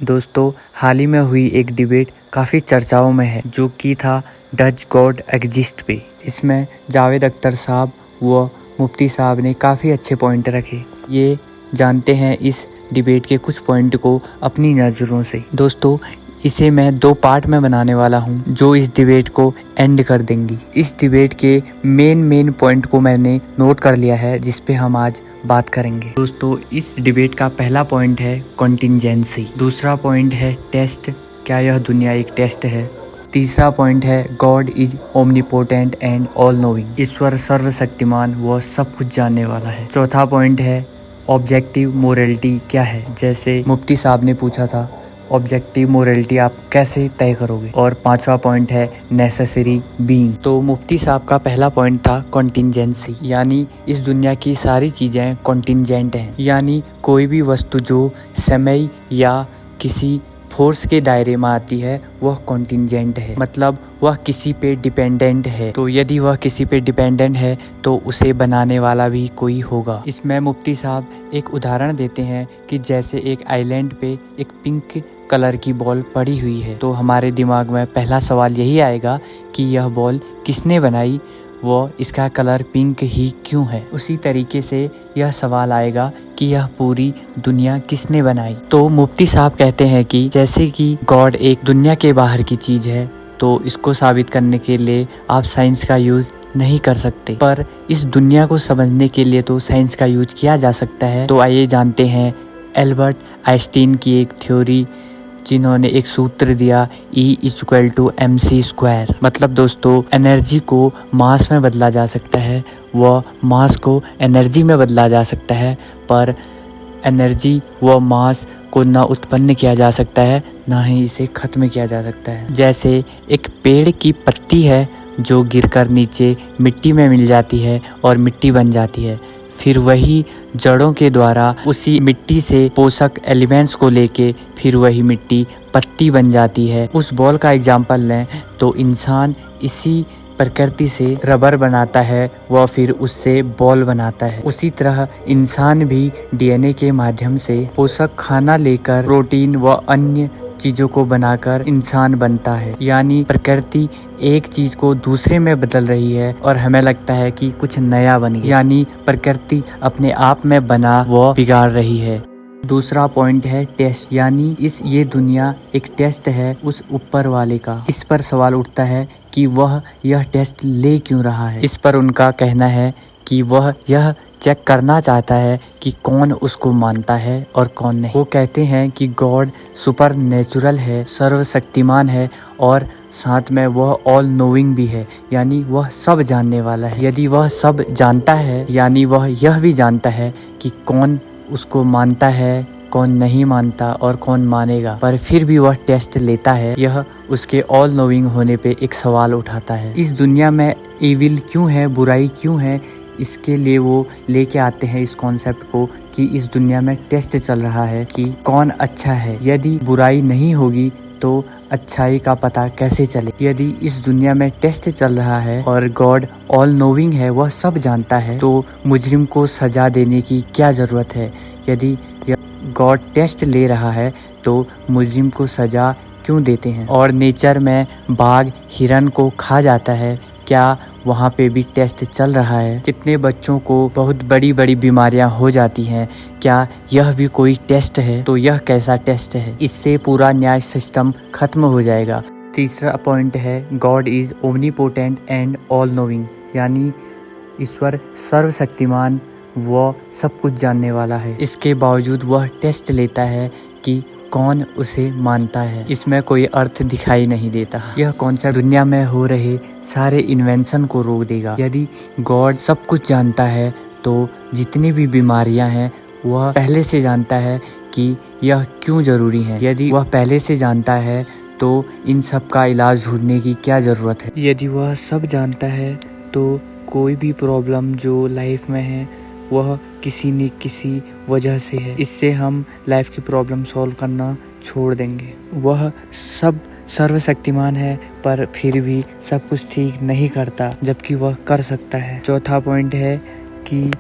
दोस्तों, हाल ही में हुई एक डिबेट काफ़ी चर्चाओं में है, जो कि था डज गॉड एग्जिस्ट पे। इसमें जावेद अख्तर साहब व मुफ्ती साहब ने काफ़ी अच्छे पॉइंट रखे। ये जानते हैं इस डिबेट के कुछ पॉइंट को अपनी नज़रों से। दोस्तों, इसे मैं 2 पार्ट में बनाने वाला हूँ, जो इस डिबेट को एंड कर देंगी। इस डिबेट के मेन पॉइंट को मैंने नोट कर लिया है, जिस पे हम आज बात करेंगे। दोस्तों, इस डिबेट का पहला पॉइंट है कॉन्टिंजेंसी, दूसरा पॉइंट है टेस्ट, क्या यह दुनिया एक टेस्ट है, तीसरा पॉइंट है God is omnipotent and all knowing, ईश्वर सर्वशक्तिमान व सब कुछ जानने वाला है। चौथा पॉइंट है ऑब्जेक्टिव मोरलिटी क्या है, जैसे मुफ्ती साहब ने पूछा था ऑब्जेक्टिव मोरलिटी आप कैसे तय करोगे। और पांचवा पॉइंट है नेसेसरी बीइंग। तो मुफ्ती साहब का पहला पॉइंट था कॉन्टिंजेंसी, यानी इस दुनिया की सारी चीजें कॉन्टिंजेंट हैं, यानी कोई भी वस्तु जो समय या किसी फोर्स के दायरे में आती है वह कॉन्टिंजेंट है, मतलब वह किसी पे डिपेंडेंट है। तो यदि वह किसी पे डिपेंडेंट है तो उसे बनाने वाला भी कोई होगा। इसमें मुफ्ती साहब एक उदाहरण देते हैं कि जैसे एक आइलैंड पे एक पिंक कलर की बॉल पड़ी हुई है, तो हमारे दिमाग में पहला सवाल यही आएगा कि यह बॉल किसने बनाई, वो इसका कलर पिंक ही क्यों है। उसी तरीके से यह सवाल आएगा कि यह पूरी दुनिया किसने बनाई। तो मुफ्ती साहब कहते हैं कि जैसे कि गॉड एक दुनिया के बाहर की चीज है, तो इसको साबित करने के लिए आप साइंस का यूज नहीं कर सकते, पर इस दुनिया को समझने के लिए तो साइंस का यूज किया जा सकता है। तो आइए जानते हैं एल्बर्ट आइंस्टीन की एक थ्योरी, जिन्होंने एक सूत्र दिया E=mc²। मतलब दोस्तों, एनर्जी को मास में बदला जा सकता है व मास को एनर्जी में बदला जा सकता है, पर एनर्जी व मास को ना उत्पन्न किया जा सकता है, ना ही इसे खत्म किया जा सकता है। जैसे एक पेड़ की पत्ती है जो गिरकर नीचे मिट्टी में मिल जाती है और मिट्टी बन जाती है, फिर वही जड़ों के द्वारा उसी मिट्टी से पोषक एलिमेंट्स को लेके फिर वही मिट्टी पत्ती बन जाती है। उस बॉल का एग्जाम्पल लें तो इंसान इसी प्रकृति से रबर बनाता है व फिर उससे बॉल बनाता है। उसी तरह इंसान भी डीएनए के माध्यम से पोषक खाना लेकर प्रोटीन व अन्य चीजों को बनाकर इंसान बनता है। यानी प्रकृति एक चीज को दूसरे में बदल रही है और हमें लगता है कि कुछ नया बन गया, यानी प्रकृति अपने आप में बना व बिगाड़ रही है। दूसरा पॉइंट है टेस्ट, यानी ये दुनिया एक टेस्ट है उस ऊपर वाले का। इस पर सवाल उठता है कि वह यह टेस्ट ले क्यों रहा है। इस पर उनका कहना है कि वह यह चेक करना चाहता है कि कौन उसको मानता है और कौन नहीं। वो कहते हैं कि गॉड सुपर नेचुरल है, सर्वशक्तिमान है और साथ में वह ऑल नोइंग भी है, यानी वह सब जानने वाला है। यदि वह सब जानता है, यानी वह यह भी जानता है कि कौन उसको मानता है, कौन नहीं मानता और कौन मानेगा, पर फिर भी वह टेस्ट लेता है। यह उसके ऑल नोइंग होने पे एक सवाल उठाता है। इस दुनिया में इविल क्यों है, बुराई क्यों है, इसके लिए वो लेके आते हैं इस कॉन्सेप्ट को कि इस दुनिया में टेस्ट चल रहा है कि कौन अच्छा है। यदि बुराई नहीं होगी तो अच्छाई का पता कैसे चले। यदि इस दुनिया में टेस्ट चल रहा है और गॉड ऑल नोइंग है, वह सब जानता है, तो मुजरिम को सजा देने की क्या जरूरत है। यदि गॉड टेस्ट ले रहा है तो मुजरिम को सजा क्यों देते हैं। और नेचर में बाघ हिरन को खा जाता है, क्या वहाँ पे भी टेस्ट चल रहा है। कितने बच्चों को बहुत बड़ी बड़ी बीमारियां हो जाती हैं, क्या यह भी कोई टेस्ट है। तो यह कैसा टेस्ट है, इससे पूरा न्याय सिस्टम खत्म हो जाएगा। तीसरा पॉइंट है God is omnipotent and all knowing, यानी ईश्वर सर्वशक्तिमान व सब कुछ जानने वाला है। इसके बावजूद वह टेस्ट लेता है कि कौन उसे मानता है। इसमें कोई अर्थ दिखाई नहीं देता। यह कॉन्सेप्ट दुनिया में हो रहे सारे इन्वेंशन को रोक देगा। यदि गॉड सब कुछ जानता है तो जितनी भी बीमारियां हैं वह पहले से जानता है कि यह क्यों जरूरी है। यदि वह पहले से जानता है तो इन सब का इलाज ढूंढने की क्या जरूरत है। यदि वह सब जानता है तो कोई भी प्रॉब्लम जो लाइफ में है वह किसी न किसी वजह से है। इससे हम लाइफ की प्रॉब्लम सॉल्व करना छोड़ देंगे। वह सब सर्वशक्तिमान है पर फिर भी सब कुछ ठीक नहीं करता, जबकि वह कर सकता है। चौथा पॉइंट है कि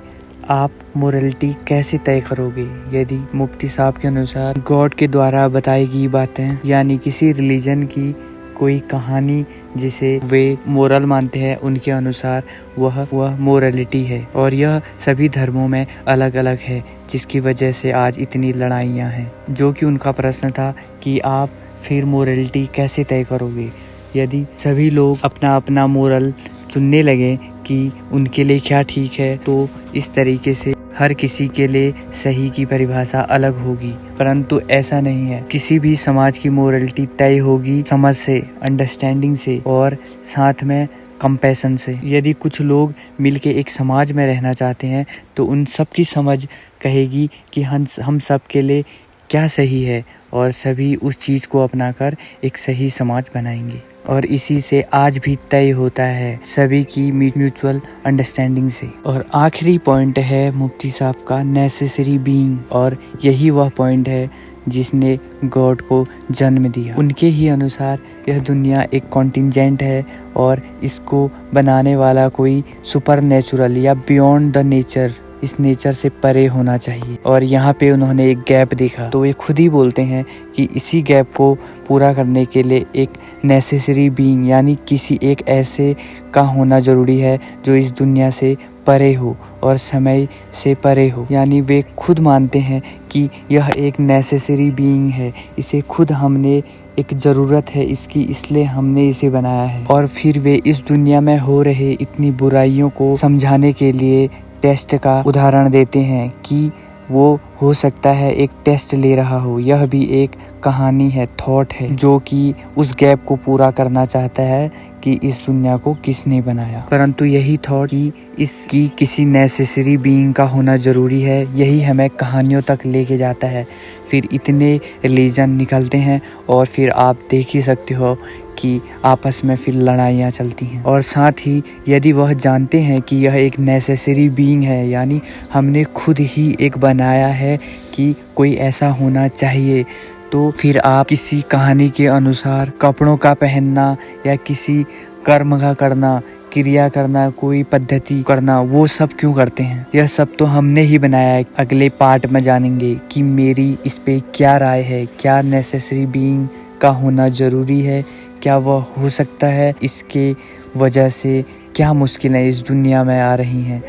आप मोरलिटी कैसे तय करोगे? यदि मुफ्ती साहब के अनुसार गॉड के द्वारा बताई गई बातें, यानी किसी रिलीजन की कोई कहानी जिसे वे मोरल मानते हैं, उनके अनुसार वह मोरलिटी है। और यह सभी धर्मों में अलग अलग है, जिसकी वजह से आज इतनी लड़ाइयाँ हैं। जो कि उनका प्रश्न था कि आप फिर मोरलिटी कैसे तय करोगे? यदि सभी लोग अपना अपना मोरल चुनने लगे कि उनके लिए क्या ठीक है, तो इस तरीके से हर किसी के लिए सही की परिभाषा अलग होगी। परंतु ऐसा नहीं है। किसी भी समाज की मोरलिटी तय होगी समझ से, अंडरस्टैंडिंग से और साथ में कंपैशन से। यदि कुछ लोग मिलके एक समाज में रहना चाहते हैं, तो उन सब की समझ कहेगी कि हम सब के लिए क्या सही है, और सभी उस चीज़ को अपनाकर एक सही समाज बनाएंगे। और इसी से आज भी तय होता है सभी की म्यूचुअल अंडरस्टैंडिंग से। और आखिरी पॉइंट है मुफ्ती साहब का, नेसेसरी बीइंग। और यही वह पॉइंट है जिसने गॉड को जन्म दिया। उनके ही अनुसार यह दुनिया एक कॉन्टिजेंट है और इसको बनाने वाला कोई सुपर नेचुरल या बियॉन्ड द नेचर, इस नेचर से परे होना चाहिए। और यहाँ पे उन्होंने एक गैप देखा, तो वे खुद ही बोलते हैं कि इसी गैप को पूरा करने के लिए एक नेसेसरी बीइंग, यानी किसी एक ऐसे का होना ज़रूरी है जो इस दुनिया से परे हो और समय से परे हो। यानी वे खुद मानते हैं कि यह एक नेसेसरी बीइंग है, इसे खुद हमने एक ज़रूरत है इसकी, इसलिए हमने इसे बनाया है। और फिर वे इस दुनिया में हो रहे इतनी बुराइयों को समझाने के लिए टेस्ट का उदाहरण देते हैं कि वो हो सकता है एक टेस्ट ले रहा हो। यह भी एक कहानी है, थॉट है, जो कि उस गैप को पूरा करना चाहता है कि इस दुनिया को किसने बनाया। परंतु यही थॉट कि इसकी किसी नेसेसरी बीइंग का होना ज़रूरी है, यही हमें कहानियों तक लेके जाता है। फिर इतने रिलीजन निकलते हैं और फिर आप देख ही सकते हो कि आपस में फिर लड़ाइयाँ चलती हैं। और साथ ही यदि वह जानते हैं कि यह एक नेसेसरी बीइंग है, यानी हमने खुद ही एक बनाया है कि कोई ऐसा होना चाहिए, तो फिर आप किसी कहानी के अनुसार कपड़ों का पहनना या किसी कर्म का करना, क्रिया करना, कोई पद्धति करना, वो सब क्यों करते हैं? यह सब तो हमने ही बनाया है। अगले पार्ट में जानेंगे कि मेरी इस पे क्या राय है, क्या नेसेसरी बीइंग का होना ज़रूरी है, क्या वह हो सकता है, इसके वजह से क्या मुश्किलें इस दुनिया में आ रही हैं।